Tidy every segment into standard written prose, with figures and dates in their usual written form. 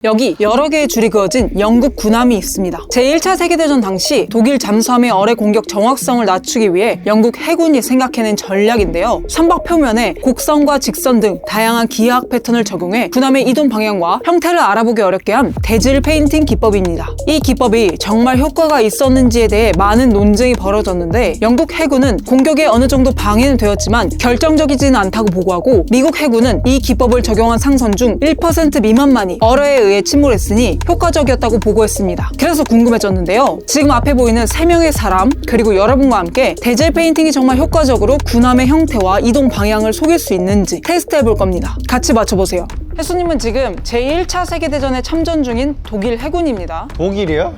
여기 여러 개의 줄이 그어진 영국 군함이 있습니다. 제1차 세계대전 당시 독일 잠수함의 어뢰 공격 정확성을 낮추기 위해 영국 해군이 생각해낸 전략인데요. 선박 표면에 곡선과 직선 등 다양한 기하학 패턴을 적용해 군함의 이동 방향과 형태를 알아보기 어렵게 한 대질 페인팅 기법입니다. 이 기법이 정말 효과가 있었는지에 대해 많은 논쟁이 벌어졌는데 영국 해군은 공격에 어느 정도 방해는 되었지만 결정적이지는 않다고 보고하고 미국 해군은 이 기법을 적용한 상선 중 1% 미만만이 어뢰에 의해 침몰했으니 효과적이었다고 보고했습니다. 그래서 궁금해졌는데요. 지금 앞에 보이는 3명의 사람 그리고 여러분과 함께 대질 페인팅이 정말 효과적으로 군함의 형태와 이동 방향을 속일 수 있는지 테스트해볼 겁니다. 같이 맞춰보세요. 혜수님은 지금 제1차 세계대전에 참전 중인 독일 해군입니다. 독일이요?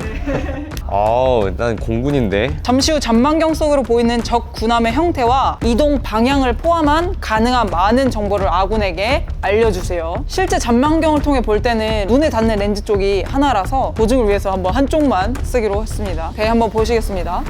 난 공군인데. 잠시 후 전망경 속으로 보이는 적 군함의 형태와 이동 방향을 포함한 가능한 많은 정보를 아군에게 알려주세요. 실제 전망경을 통해 볼 때는 눈에 닿는 렌즈 쪽이 하나라서 보증을 위해서 한번 한쪽만 쓰기로 했습니다. 배 한번 보시겠습니다.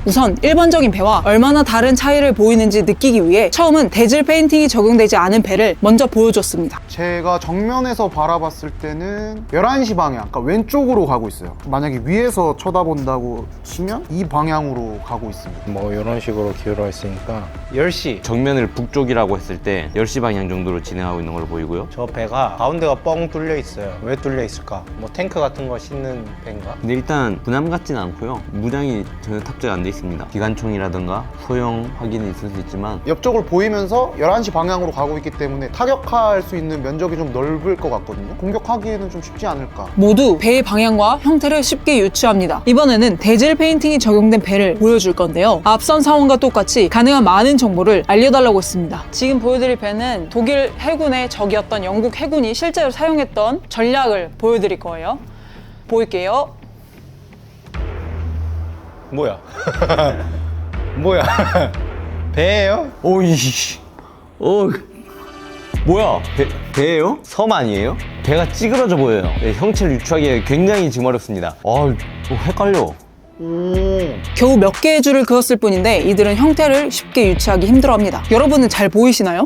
우선 일반적인 배와 얼마나 다른 차이를 보이는지 느끼기 위해 처음은 대질 페인팅이 적용되지 않은 배를 먼저 보여줬습니다. 제가 정면에서 바라봤을 때는 11시 방향, 그러니까 왼쪽으로 가고 있어요. 만약에 위에서 쳐다본다고 치면 이 방향으로 가고 있습니다. 뭐 이런 식으로 기울어 있으니까 10시. 정면을 북쪽이라고 했을 때 10시 방향 정도로 진행하고 있는 걸로 보이고요. 저 배가 가운데가 뻥 뚫려 있어요. 왜 뚫려 있을까? 뭐 탱크 같은 거 싣는 배인가? 근데 일단 군함 같지는 않고요. 무장이 전혀 탑재가 안 돼 있습니다. 기관총이라든가 소형 확인은 있을 수 있지만 옆쪽을 보이면서 11시 방향으로 가고 있기 때문에 타격할 수 있는 면적이 좀 넓을 것 같거든요. 공격하기에는 좀 쉽지 않을까. 모두 배의 방향과 형태를 쉽게 유추합니다. 이번에는 대질 페인팅이 적용된 배를 보여줄 건데요. 앞선 상황과 똑같이 가능한 많은 정보를 알려달라고 했습니다. 지금 보여드릴 배는 독일 해군의 적이었던 영국 해군이 실제로 사용했던 전략을 보여드릴 거예요. 보일게요. 뭐야? 뭐야? 배예요? 뭐야? 배예요? 섬 아니에요? 배가 찌그러져 보여요. 네, 형체를 유추하기에 굉장히 지금 어렵습니다. 헷갈려. 겨우 몇 개의 줄을 그었을 뿐인데 이들은 형태를 쉽게 유추하기 힘들어합니다. 여러분은 잘 보이시나요?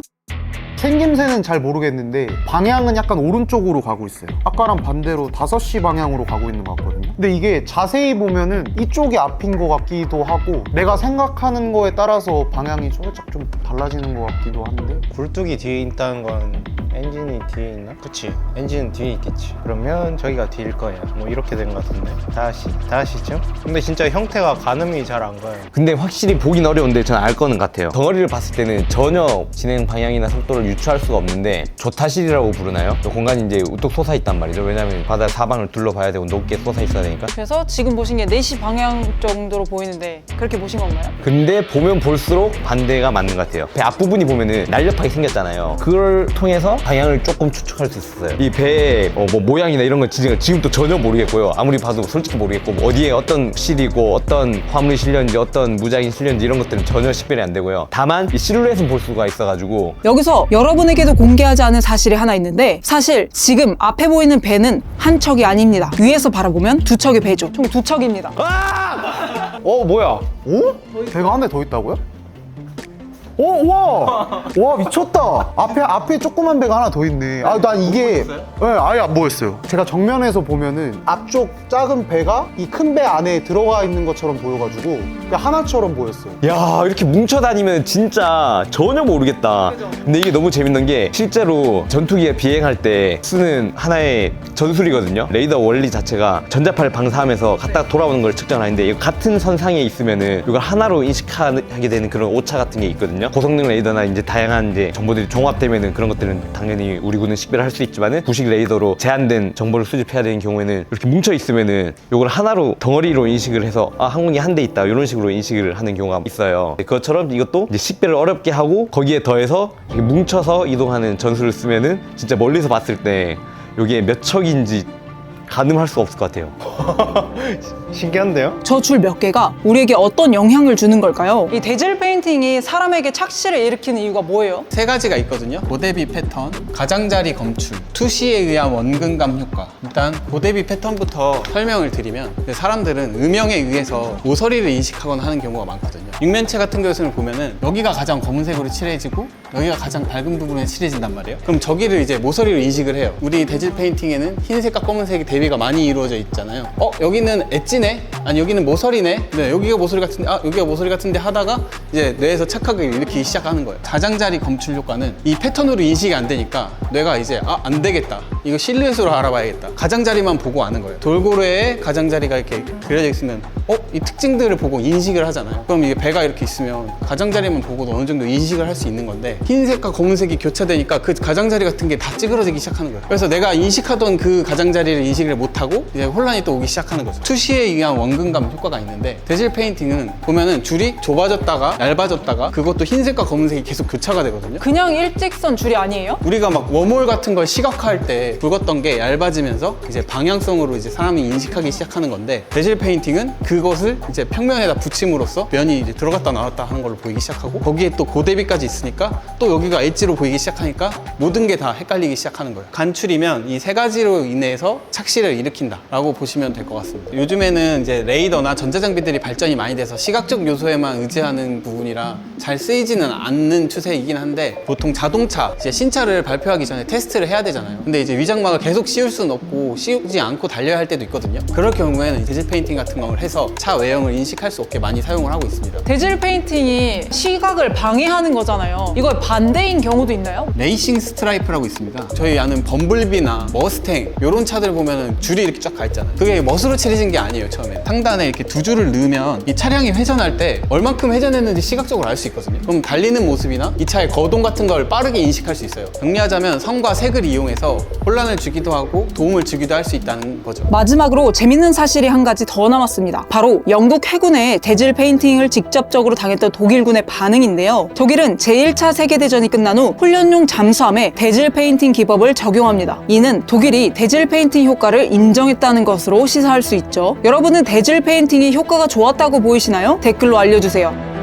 생김새는 잘 모르겠는데 방향은 약간 오른쪽으로 가고 있어요. 아까랑 반대로 5시 방향으로 가고 있는 것 같거든요. 근데 이게 자세히 보면은 이쪽이 앞인 것 같기도 하고 내가 생각하는 거에 따라서 방향이 살짝 좀 달라지는 것 같기도 한데 굴뚝이 뒤에 있다는 건 엔진이 뒤에 있나? 그치, 엔진은 뒤에 있겠지. 그러면 저기가 뒤일 거예요. 뭐 이렇게 된 것 같은데. 다시쯤? 근데 진짜 형태가 가늠이 잘 안 가요. 근데 확실히 보긴 어려운데 저는 알 거는 같아요. 덩어리를 봤을 때는 전혀 진행 방향이나 속도를 유추할 수가 없는데 조타실이라고 부르나요? 저 공간이 이제 우뚝 솟아 있단 말이죠. 왜냐면 바다 사방을 둘러봐야 되고 높게 솟아 있어야 되니까. 그래서 지금 보신 게 4시 방향 정도로 보이는데 그렇게 보신 건가요? 근데 보면 볼수록 반대가 맞는 것 같아요. 배 앞부분이 보면은 날렵하게 생겼잖아요. 그걸 통해서 방향을 조금 추측할 수 있었어요. 이 배의 뭐 모양이나 이런 건 지금 또 전혀 모르겠고요. 아무리 봐도 솔직히 모르겠고 뭐 어디에 어떤 실이고 어떤 화물이 실렸는지 어떤 무장이 실렸는지 이런 것들은 전혀 식별이 안 되고요. 다만 이 실루엣은 볼 수가 있어가지고 여기서 여러분에게도 공개하지 않은 사실이 하나 있는데 사실 지금 앞에 보이는 배는 한 척이 아닙니다. 위에서 바라보면 2척의 배죠. 총 2척입니다. 뭐야? 배가 한 대 더 있다고요? 와 미쳤다. 앞에 조그만 배가 하나 더 있네. 난 이게 아예 안 보였어요. 제가 정면에서 보면은 앞쪽 작은 배가 이 큰 배 안에 들어가 있는 것처럼 보여가지고 그냥 하나처럼 보였어요. 야, 이렇게 뭉쳐 다니면 진짜 전혀 모르겠다. 근데 이게 너무 재밌는 게 실제로 전투기에 비행할 때 쓰는 하나의 전술이거든요. 레이더 원리 자체가 전자파를 방사하면서 갔다 돌아오는 걸 측정하는데 이거 같은 선상에 있으면은 이걸 하나로 인식하게 되는 그런 오차 같은 게 있거든요. 고성능 레이더나 이제 다양한 이제 정보들이 종합되면은 그런 것들은 당연히 우리 군은 식별을 할 수 있지만은 구식 레이더로 제한된 정보를 수집해야 되는 경우에는 이렇게 뭉쳐 있으면은 이걸 하나로 덩어리로 인식을 해서 항공기 한 대 있다 이런 식으로 인식을 하는 경우가 있어요. 그것처럼 이것도 이제 식별을 어렵게 하고 거기에 더해서 이렇게 뭉쳐서 이동하는 전술을 쓰면은 진짜 멀리서 봤을 때 이게 몇 척인지 가늠할 수가 없을 것 같아요. 신기한데요? 저 줄 몇 개가 우리에게 어떤 영향을 주는 걸까요? 이 대질 페인팅이 사람에게 착시를 일으키는 이유가 뭐예요? 3가지가 있거든요. 고대비 패턴, 가장자리 검출, 투시에 의한 원근감 효과. 일단 고대비 패턴부터 설명을 드리면 사람들은 음영에 의해서 모서리를 인식하거나 하는 경우가 많거든요. 육면체 같은 것을 보면은 여기가 가장 검은색으로 칠해지고 여기가 가장 밝은 부분에 칠해진단 말이에요. 그럼 저기를 이제 모서리로 인식을 해요. 우리 대질 페인팅에는 흰색과 검은색이 대비가 많이 이루어져 있잖아요. 여기는 엣지네? 아니 여기는 모서리네? 네, 여기가 모서리 같은데, 여기가 모서리 같은데 하다가 이제 뇌에서 착각을 일으키기 시작하는 거예요. 가장자리 검출 효과는 이 패턴으로 인식이 안 되니까 뇌가 이제 안 되겠다, 이거 실루엣으로 알아봐야겠다, 가장자리만 보고 아는 거예요. 돌고래에 가장자리가 이렇게 그려져 있으면 이 특징들을 보고 인식을 하잖아요. 그럼 이게 배가 이렇게 있으면 가장자리만 보고도 어느 정도 인식을 할 수 있는 건데, 흰색과 검은색이 교차되니까 그 가장자리 같은 게 다 찌그러지기 시작하는 거예요. 그래서 내가 인식하던 그 가장자리를 인식을 못하고 이제 혼란이 또 오기 시작하는 거죠. 투시에 의한 원근감 효과가 있는데, 대질 페인팅은 보면은 줄이 좁아졌다가 얇아졌다가 그것도 흰색과 검은색이 계속 교차가 되거든요. 그냥 일직선 줄이 아니에요? 우리가 막 워몰 같은 걸 시각화할 때 굵었던 게 얇아지면서 이제 방향성으로 이제 사람이 인식하기 시작하는 건데, 대질 페인팅은 그것을 이제 평면에다 붙임으로써 면이 이제 들어갔다 나왔다 하는 걸로 보이기 시작하고, 거기에 또 고대비까지 있으니까 또 여기가 엣지로 보이기 시작하니까 모든 게 다 헷갈리기 시작하는 거예요. 간출이면 이 세 가지로 인해서 착시를 일으킨다 라고 보시면 될 것 같습니다. 요즘에는 이제 레이더나 전자장비들이 발전이 많이 돼서 시각적 요소에만 의지하는 부분이라 잘 쓰이지는 않는 추세이긴 한데, 보통 자동차 이제 신차를 발표하기 전에 테스트를 해야 되잖아요. 근데 이제 위장막을 계속 씌울 수는 없고 씌우지 않고 달려야 할 때도 있거든요. 그럴 경우에는 대질 페인팅 같은 걸 해서 차 외형을 인식할 수 없게 많이 사용을 하고 있습니다. 대질 페인팅이 시각을 방해하는 거잖아요. 이거 반대인 경우도 있나요? 레이싱 스트라이프라고 있습니다. 저희 아는 범블비나 머스탱 이런 차들 보면은 줄이 이렇게 쫙 가 있잖아요. 그게 멋으로 칠해진 게 아니에요. 처음에 상단에 이렇게 두 줄을 넣으면 이 차량이 회전할 때 얼만큼 회전했는지 시각적으로 알 수 있거든요. 그럼 달리는 모습이나 이 차의 거동 같은 걸 빠르게 인식할 수 있어요. 정리하자면 성과 색을 이용해서 혼란을 주기도 하고 도움을 주기도 할 수 있다는 거죠. 마지막으로 재밌는 사실이 한 가지 더 남았습니다. 바로 영국 해군의 대질 페인팅을 직접적으로 당했던 독일군의 반응인데요. 독일은 제1차 세계대전이 끝난 후 훈련용 잠수함에 대질 페인팅 기법을 적용합니다. 이는 독일이 대질 페인팅 효과를 인정했다는 것으로 시사할 수 있죠. 여러분은 대질 페인팅이 효과가 좋았다고 보이시나요? 댓글로 알려주세요.